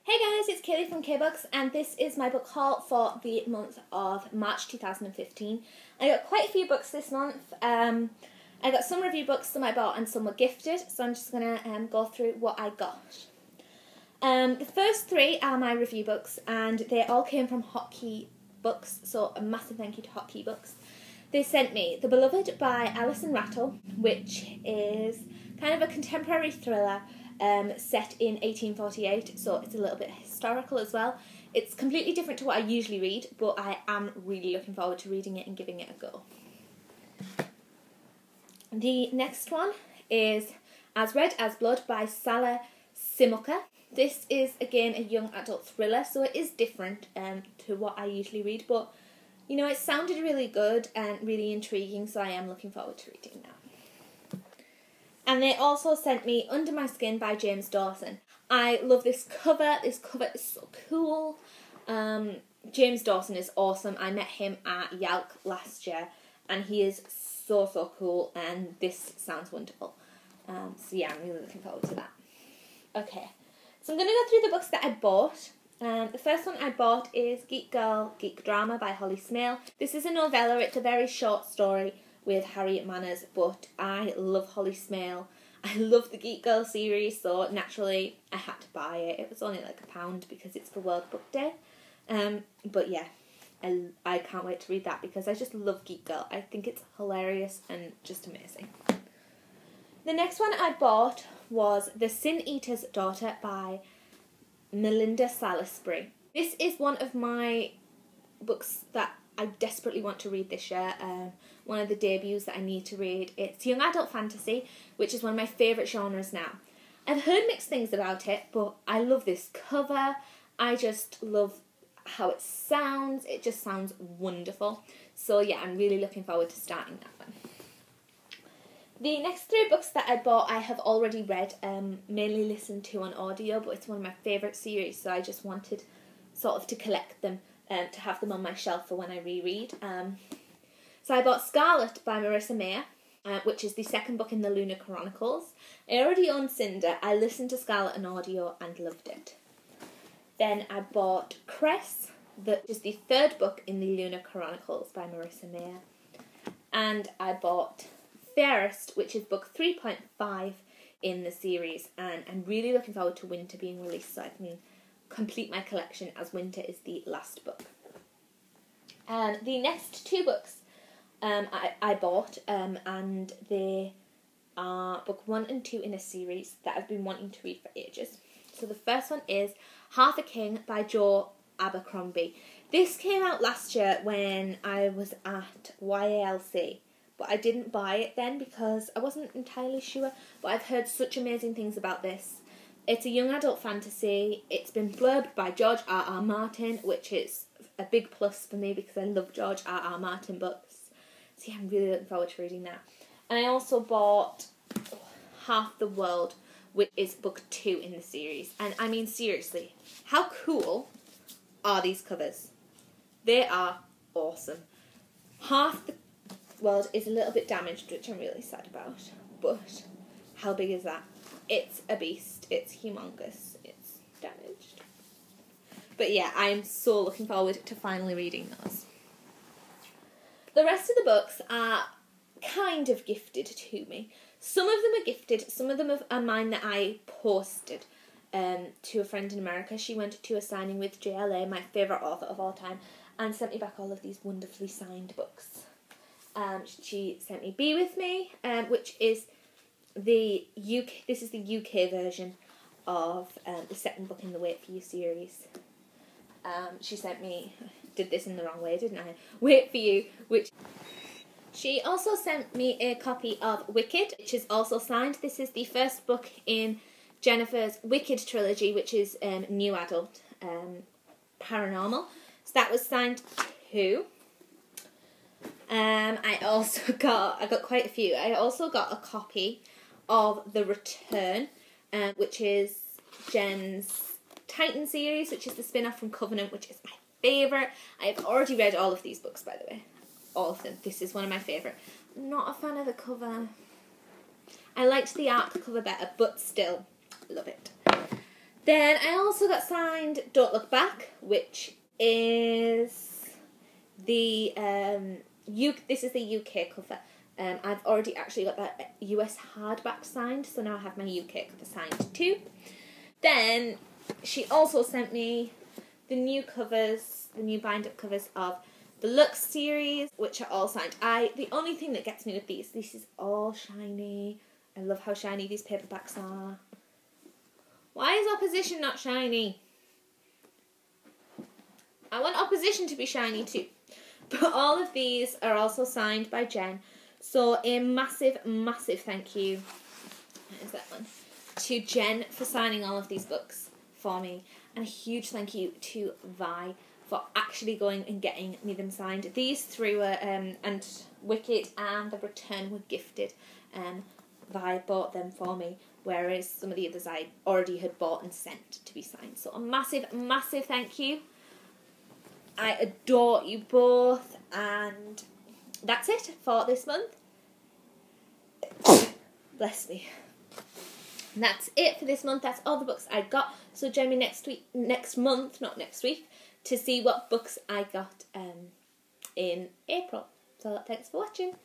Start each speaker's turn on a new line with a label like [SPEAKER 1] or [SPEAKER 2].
[SPEAKER 1] Hey guys, it's Kaylee from K-Books, and this is my book haul for the month of March 2015. I got quite a few books this month. I got some review books, some I bought and some were gifted, so I'm just going to go through what I got. The first three are my review books, and they all came from Hotkey Books, so a massive thank you to Hotkey Books. They sent me The Beloved by Alison Rattle, which is kind of a contemporary thriller set in 1848, so it's a little bit historical as well. It's completely different to what I usually read, but I am really looking forward to reading it and giving it a go. The next one is As Red as Blood by Sally Simukka. This is again a young adult thriller, so it is different to what I usually read, but you know, it sounded really good and really intriguing, so I am looking forward to reading that. And they also sent me Under My Skin by James Dawson. I love this cover. This cover is so cool. James Dawson is awesome. I met him at Yalc last year, and he is so cool, and this sounds wonderful. So yeah, I'm really looking forward to that. Okay, so I'm going to go through the books that I bought. The first one I bought is Geek Girl, Geek Drama by Holly Smale. This is a novella. It's a very short story with Harriet Manners, but I love Holly Smale. I love the Geek Girl series, so naturally I had to buy it. It was only like £1 because it's for World Book Day. But yeah, I can't wait to read that because I just love Geek Girl. I think it's hilarious and just amazing. The next one I bought was The Sin Eater's Daughter by Melinda Salisbury. This is one of my books that I desperately want to read this year. One of the debuts that I need to read. It's young adult fantasy, which is one of my favourite genres now. I've heard mixed things about it, but I love this cover. I just love how it sounds. It just sounds wonderful. So yeah, I'm really looking forward to starting that one. The next three books that I bought I have already read, mainly listened to on audio, but it's one of my favourite series, so I just wanted sort of to collect them, to have them on my shelf for when I reread. So I bought Scarlet by Marissa Meyer, which is the second book in the Lunar Chronicles. I already own Cinder. I listened to Scarlet on audio and loved it. Then I bought Cress, which is the third book in the Lunar Chronicles by Marissa Meyer. And I bought Fairest, which is book 3.5 in the series, and I'm really looking forward to Winter being released so I can complete my collection, as Winter is the last book. And the next two books I bought, and they are book 1 and 2 in a series that I've been wanting to read for ages. So the first one is Half a King by Jo Abercrombie. This came out last year when I was at YALC, but I didn't buy it then because I wasn't entirely sure, but I've heard such amazing things about this. It's a young adult fantasy. It's been blurbed by George R.R. Martin, which is a big plus for me because I love George R.R. Martin books. So yeah, I'm really looking forward to reading that. And I also bought Half the World, which is book 2 in the series. And I mean, seriously, how cool are these covers? They are awesome. Half the World is a little bit damaged, which I'm really sad about. But how big is that? It's a beast. It's humongous. It's damaged. But yeah, I am so looking forward to finally reading those. The rest of the books are kind of gifted to me. Some of them are gifted. Some of them are mine that I posted to a friend in America. She went to a signing with JLA, my favourite author of all time, and sent me back all of these wonderfully signed books. She sent me Be With Me, which is the UK. This is the UK version of the second book in the Wait For You series. She sent me, did this in the wrong way, didn't I? Wait For You, which she also sent me a copy of Wicked, which is also signed. This is the first book in Jennifer's Wicked trilogy, which is new adult paranormal. So that was signed too. I got quite a few. I also got a copy of The Return, which is Jen's Titan series, which is the spin-off from Covenant, which is my favourite. I have already read all of these books, by the way. All of them. This is one of my favourite. I'm not a fan of the cover. I liked the art cover better, but still, love it. Then I also got signed Don't Look Back, which is the this is the UK cover. I've already actually got that US hardback signed, so now I have my UK cover signed too. Then she also sent me the new covers, the new bind-up covers of the Lux series, which are all signed. The only thing that gets me with these, this is all shiny. I love how shiny these paperbacks are. Why is Opposition not shiny? I want Opposition to be shiny too. But all of these are also signed by Jen. So a massive, massive thank you. Where's that one? To Jen for signing all of these books for me. And a huge thank you to Vi for actually going and getting me them signed. These three were, and Wicked and The Return were gifted. Vi bought them for me, whereas some of the others I already had bought and sent to be signed. So a massive, massive thank you. I adore you both, and that's it for this month. Bless me. And that's it for this month. That's all the books I got. So join me next month, not next week, to see what books I got in April. So thanks for watching.